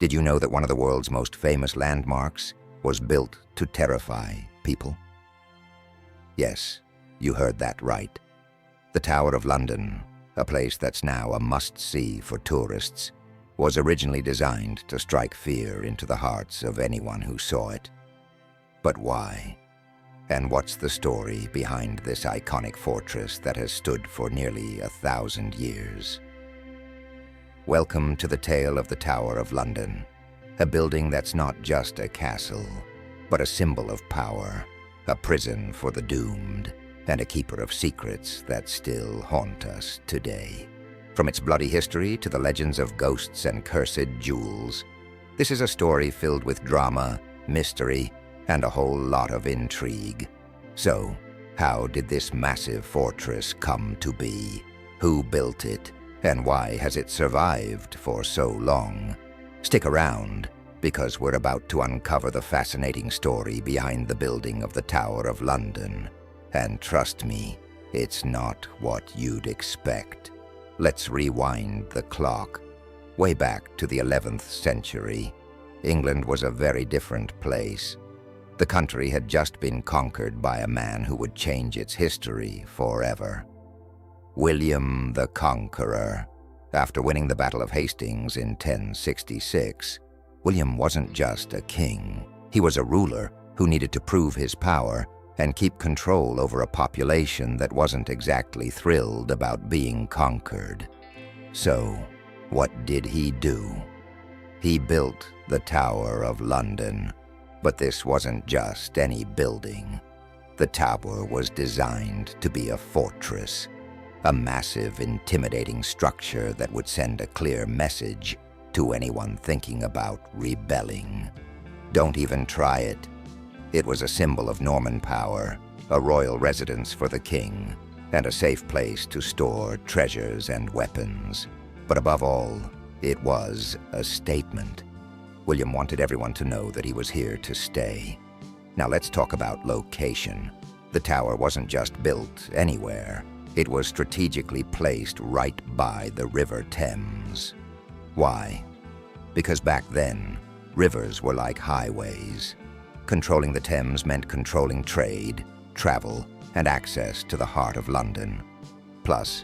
Did you know that one of the world's most famous landmarks was built to terrify people? Yes, you heard that right. The Tower of London, a place that's now a must-see for tourists, was originally designed to strike fear into the hearts of anyone who saw it. But why? And what's the story behind this iconic fortress that has stood for nearly 1,000 years? Welcome to the tale of the Tower of London, a building that's not just a castle, but a symbol of power, a prison for the doomed, and a keeper of secrets that still haunt us today. From its bloody history to the legends of ghosts and cursed jewels, this is a story filled with drama, mystery, and a whole lot of intrigue. So, how did this massive fortress come to be? Who built it? And why has it survived for so long? Stick around, because we're about to uncover the fascinating story behind the building of the Tower of London. And trust me, it's not what you'd expect. Let's rewind the clock. Way back to the 11th century, England was a very different place. The country had just been conquered by a man who would change its history forever. William the Conqueror. After winning the Battle of Hastings in 1066, William wasn't just a king. He was a ruler who needed to prove his power and keep control over a population that wasn't exactly thrilled about being conquered. So, what did he do? He built the Tower of London. But this wasn't just any building. The tower was designed to be a fortress, a massive, intimidating structure that would send a clear message to anyone thinking about rebelling. Don't even try it. It was a symbol of Norman power, a royal residence for the king, and a safe place to store treasures and weapons. But above all, it was a statement. William wanted everyone to know that he was here to stay. Now let's talk about location. The tower wasn't just built anywhere. It was strategically placed right by the River Thames. Why? Because back then, rivers were like highways. Controlling the Thames meant controlling trade, travel, and access to the heart of London. Plus,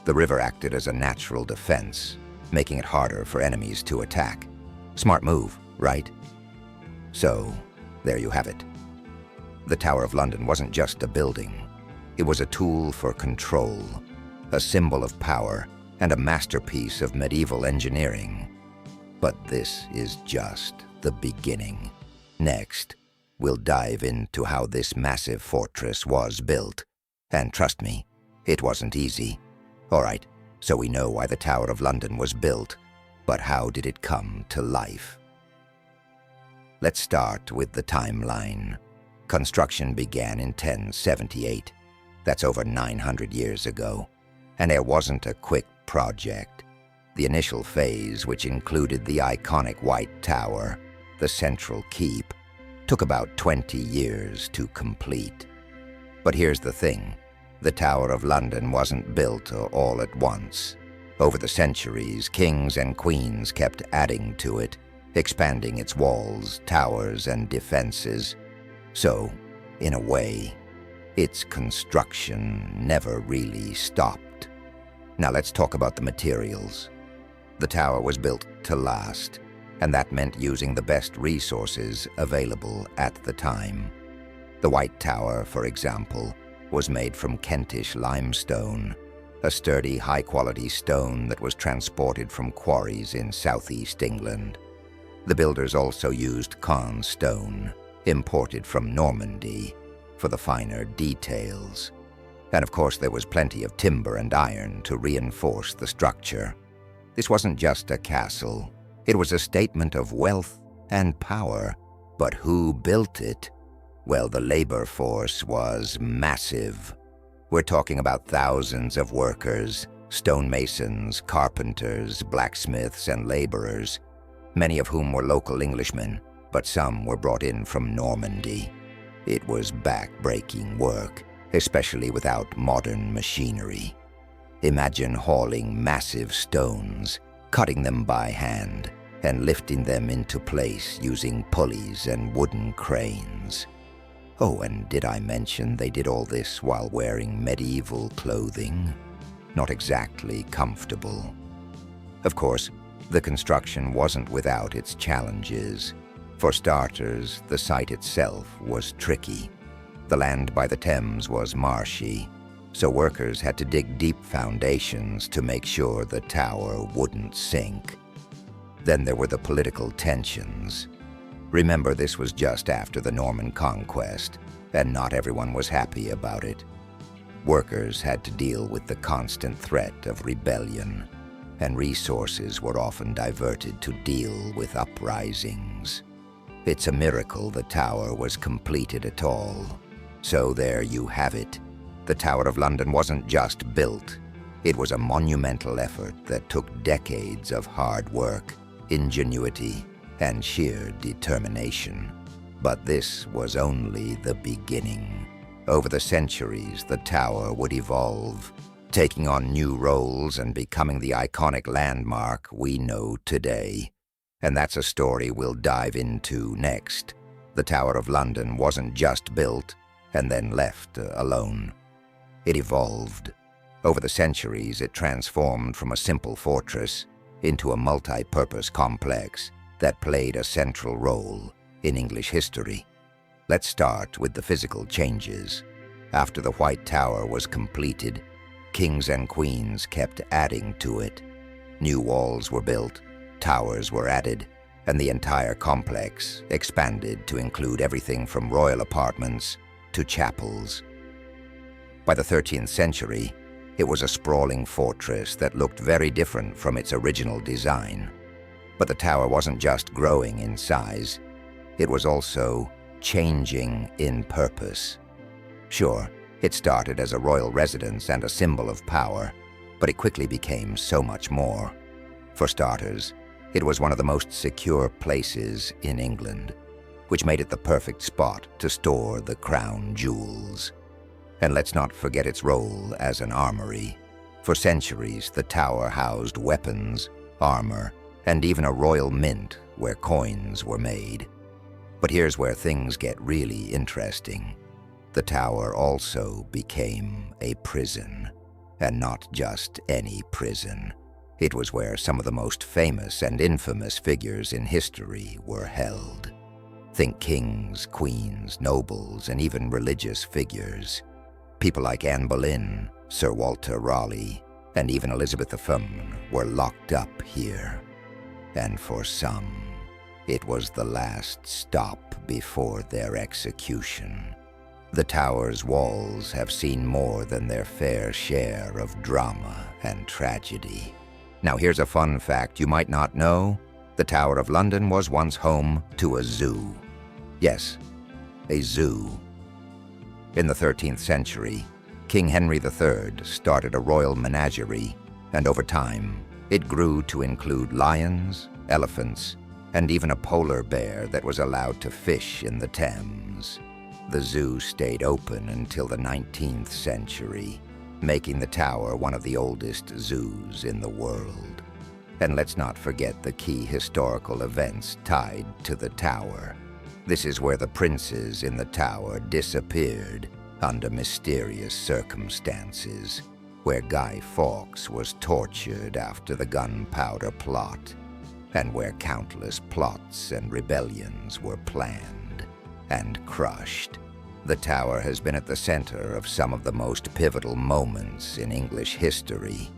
the river acted as a natural defense, making it harder for enemies to attack. Smart move, right? So, there you have it. The Tower of London wasn't just a building. It was a tool for control, a symbol of power, and a masterpiece of medieval engineering. But this is just the beginning. Next, we'll dive into how this massive fortress was built. And trust me, it wasn't easy. All right, so we know why the Tower of London was built. But how did it come to life? Let's start with the timeline. Construction began in 1078. That's over 900 years ago. And it wasn't a quick project. The initial phase, which included the iconic White Tower, the central keep, took about 20 years to complete. But here's the thing. The Tower of London wasn't built all at once. Over the centuries, kings and queens kept adding to it, expanding its walls, towers, and defenses. So, in a way, its construction never really stopped. Now let's talk about the materials. The tower was built to last, and that meant using the best resources available at the time. The White Tower, for example, was made from Kentish limestone, a sturdy, high-quality stone that was transported from quarries in southeast England. The builders also used Caen stone, imported from Normandy, for the finer details. And of course, there was plenty of timber and iron to reinforce the structure. This wasn't just a castle. It was a statement of wealth and power. But who built it? Well, the labor force was massive. We're talking about thousands of workers, stonemasons, carpenters, blacksmiths, and laborers, many of whom were local Englishmen, but some were brought in from Normandy. It was back-breaking work, especially without modern machinery. Imagine hauling massive stones, cutting them by hand, and lifting them into place using pulleys and wooden cranes. Oh, and did I mention they did all this while wearing medieval clothing? Not exactly comfortable. Of course, the construction wasn't without its challenges. For starters, the site itself was tricky. The land by the Thames was marshy, so workers had to dig deep foundations to make sure the tower wouldn't sink. Then there were the political tensions. Remember, this was just after the Norman conquest, and not everyone was happy about it. Workers had to deal with the constant threat of rebellion, and resources were often diverted to deal with uprisings. It's a miracle the tower was completed at all. So there you have it. The Tower of London wasn't just built. It was a monumental effort that took decades of hard work, ingenuity, and sheer determination. But this was only the beginning. Over the centuries, the tower would evolve, taking on new roles and becoming the iconic landmark we know today. And that's a story we'll dive into next. The Tower of London wasn't just built and then left alone. It evolved. Over the centuries, it transformed from a simple fortress into a multi-purpose complex that played a central role in English history. Let's start with the physical changes. After the White Tower was completed, kings and queens kept adding to it. New walls were built, towers were added, and the entire complex expanded to include everything from royal apartments to chapels. By the 13th century, it was a sprawling fortress that looked very different from its original design. But the tower wasn't just growing in size, it was also changing in purpose. Sure, it started as a royal residence and a symbol of power, but it quickly became so much more. For starters, it was one of the most secure places in England, which made it the perfect spot to store the crown jewels. And let's not forget its role as an armory. For centuries, the tower housed weapons, armor, and even a royal mint where coins were made. But here's where things get really interesting. The tower also became a prison, and not just any prison. It was where some of the most famous and infamous figures in history were held. Think kings, queens, nobles, and even religious figures. People like Anne Boleyn, Sir Walter Raleigh, and even Elizabeth I were locked up here. And for some, it was the last stop before their execution. The tower's walls have seen more than their fair share of drama and tragedy. Now here's a fun fact you might not know. The Tower of London was once home to a zoo. Yes, a zoo. In the 13th century, King Henry III started a royal menagerie, and over time, it grew to include lions, elephants, and even a polar bear that was allowed to fish in the Thames. The zoo stayed open until the 19th century, making the tower one of the oldest zoos in the world. And let's not forget the key historical events tied to the tower. This is where the princes in the tower disappeared under mysterious circumstances, where Guy Fawkes was tortured after the gunpowder plot, and where countless plots and rebellions were planned and crushed. The tower has been at the center of some of the most pivotal moments in English history.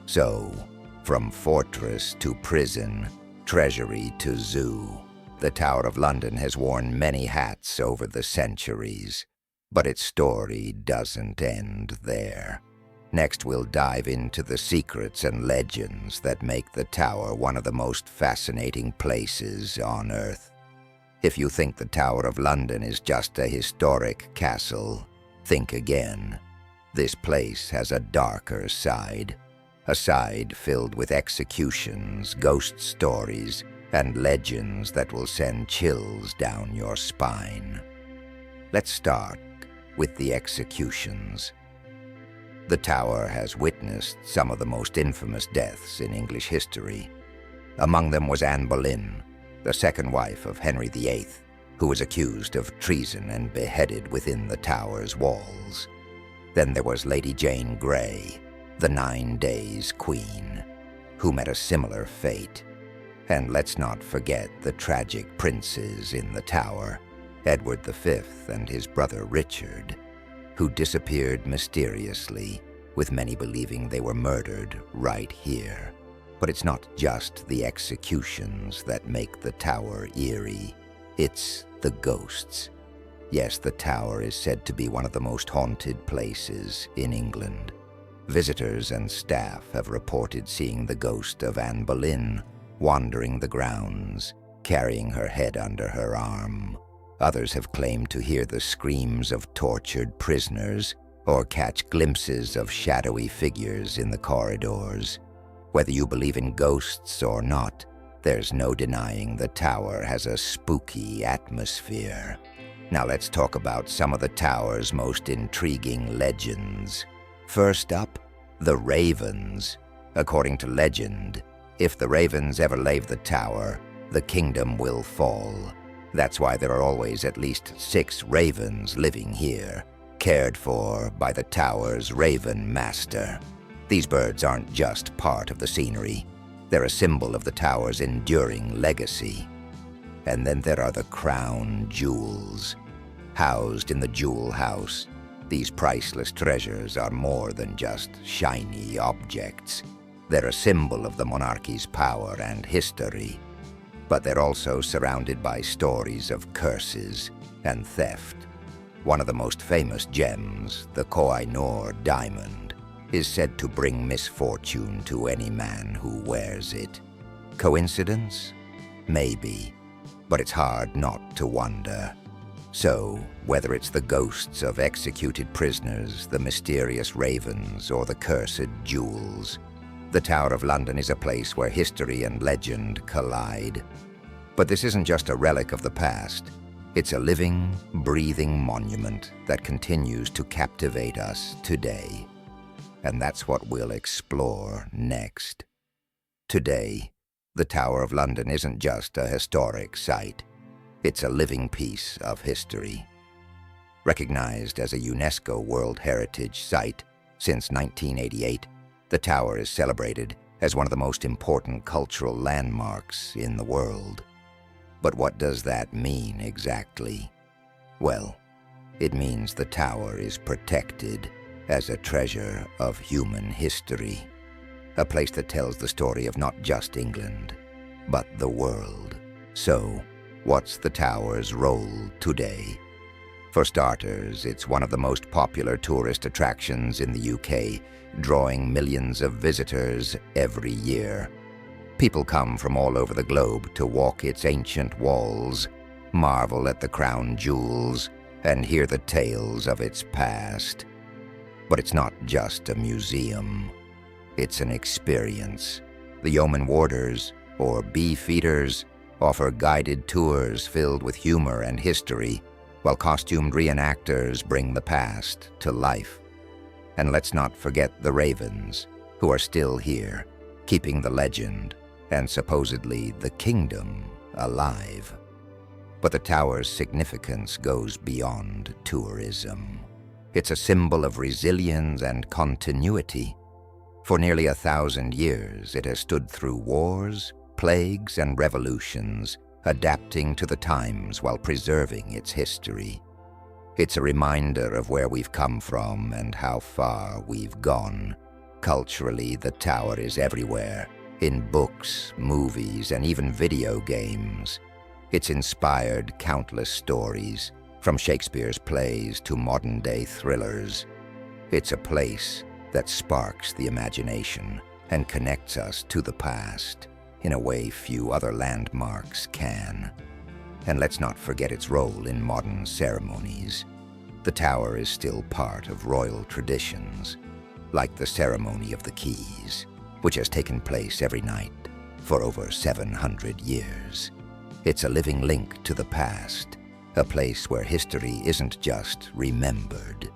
So, from fortress to prison, treasury to zoo, the Tower of London has worn many hats over the centuries. But its story doesn't end there. Next, we'll dive into the secrets and legends that make the tower one of the most fascinating places on Earth. If you think the Tower of London is just a historic castle, think again. This place has a darker side. A side filled with executions, ghost stories, and legends that will send chills down your spine. Let's start with the executions. The tower has witnessed some of the most infamous deaths in English history. Among them was Anne Boleyn, the second wife of Henry VIII, who was accused of treason and beheaded within the tower's walls. Then there was Lady Jane Grey, the 9 Days Queen, who met a similar fate. And let's not forget the tragic princes in the tower, Edward V and his brother Richard, who disappeared mysteriously, with many believing they were murdered right here. But it's not just the executions that make the tower eerie, it's the ghosts. Yes, the tower is said to be one of the most haunted places in England. Visitors and staff have reported seeing the ghost of Anne Boleyn wandering the grounds, carrying her head under her arm. Others have claimed to hear the screams of tortured prisoners or catch glimpses of shadowy figures in the corridors. Whether you believe in ghosts or not, there's no denying the tower has a spooky atmosphere. Now let's talk about some of the tower's most intriguing legends. First up, the ravens. According to legend, if the ravens ever leave the tower, the kingdom will fall. That's why there are always at least 6 ravens living here, cared for by the tower's raven master. These birds aren't just part of the scenery. They're a symbol of the tower's enduring legacy. And then there are the crown jewels. Housed in the jewel house, these priceless treasures are more than just shiny objects. They're a symbol of the monarchy's power and history. But they're also surrounded by stories of curses and theft. One of the most famous gems, the Koh-i-Noor diamond, is said to bring misfortune to any man who wears it. Coincidence? Maybe, but it's hard not to wonder. So, whether it's the ghosts of executed prisoners, the mysterious ravens, or the cursed jewels, the Tower of London is a place where history and legend collide. But this isn't just a relic of the past. It's a living, breathing monument that continues to captivate us today. And that's what we'll explore next. Today, the Tower of London isn't just a historic site. It's a living piece of history. Recognized as a UNESCO World Heritage Site since 1988, the tower is celebrated as one of the most important cultural landmarks in the world. But what does that mean exactly? Well, it means the tower is protected as a treasure of human history, a place that tells the story of not just England, but the world. So, what's the tower's role today? For starters, it's one of the most popular tourist attractions in the UK, drawing millions of visitors every year. People come from all over the globe to walk its ancient walls, marvel at the crown jewels, and hear the tales of its past. But it's not just a museum. It's an experience. The yeoman warders, or beefeaters, offer guided tours filled with humor and history, while costumed reenactors bring the past to life. And let's not forget the ravens, who are still here, keeping the legend and supposedly the kingdom alive. But the tower's significance goes beyond tourism. It's a symbol of resilience and continuity. For nearly 1,000 years, it has stood through wars, plagues, and revolutions, adapting to the times while preserving its history. It's a reminder of where we've come from and how far we've gone. Culturally, the tower is everywhere, in books, movies, and even video games. It's inspired countless stories, from Shakespeare's plays to modern-day thrillers. It's a place that sparks the imagination and connects us to the past in a way few other landmarks can. And let's not forget its role in modern ceremonies. The tower is still part of royal traditions, like the ceremony of the keys, which has taken place every night for over 700 years. It's a living link to the past, a place where history isn't just remembered,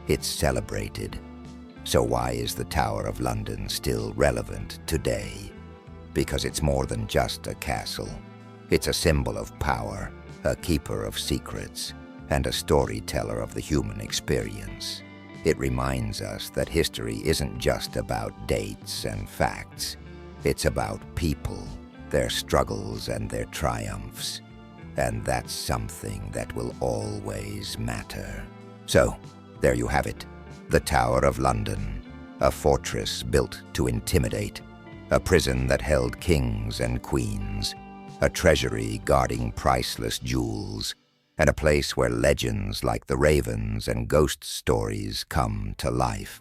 it's celebrated. So why is the Tower of London still relevant today? because it's more than just a castle. It's a symbol of power, a keeper of secrets, and a storyteller of the human experience. It reminds us that history isn't just about dates and facts. It's about people, their struggles and their triumphs. And that's something that will always matter. So, there you have it. The Tower of London, a fortress built to intimidate, a prison that held kings and queens, a treasury guarding priceless jewels, and a place where legends like the ravens and ghost stories come to life.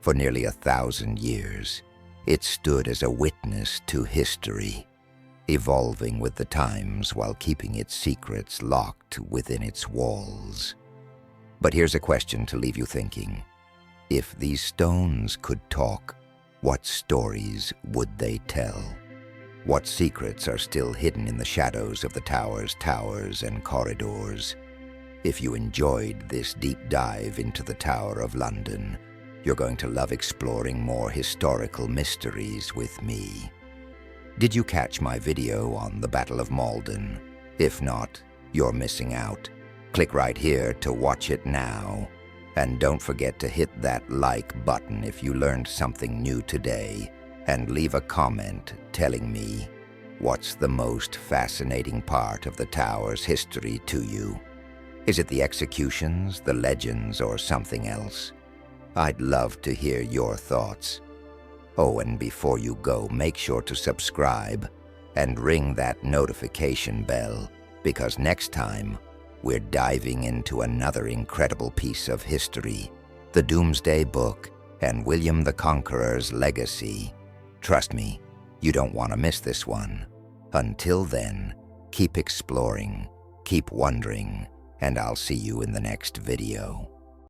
For nearly 1,000 years, it stood as a witness to history, evolving with the times while keeping its secrets locked within its walls. But here's a question to leave you thinking. If these stones could talk, what stories would they tell? What secrets are still hidden in the shadows of the tower's towers and corridors? If you enjoyed this deep dive into the Tower of London, you're going to love exploring more historical mysteries with me. Did you catch my video on the Battle of Malden? If not, you're missing out. Click right here to watch it now. And don't forget to hit that like button if you learned something new today, and leave a comment telling me what's the most fascinating part of the tower's history to you. Is it the executions, the legends, or something else? I'd love to hear your thoughts. Oh, and before you go, make sure to subscribe and ring that notification bell, because next time we're diving into another incredible piece of history, the Doomsday Book and William the Conqueror's legacy. Trust me, you don't want to miss this one. Until then, keep exploring, keep wondering, and I'll see you in the next video.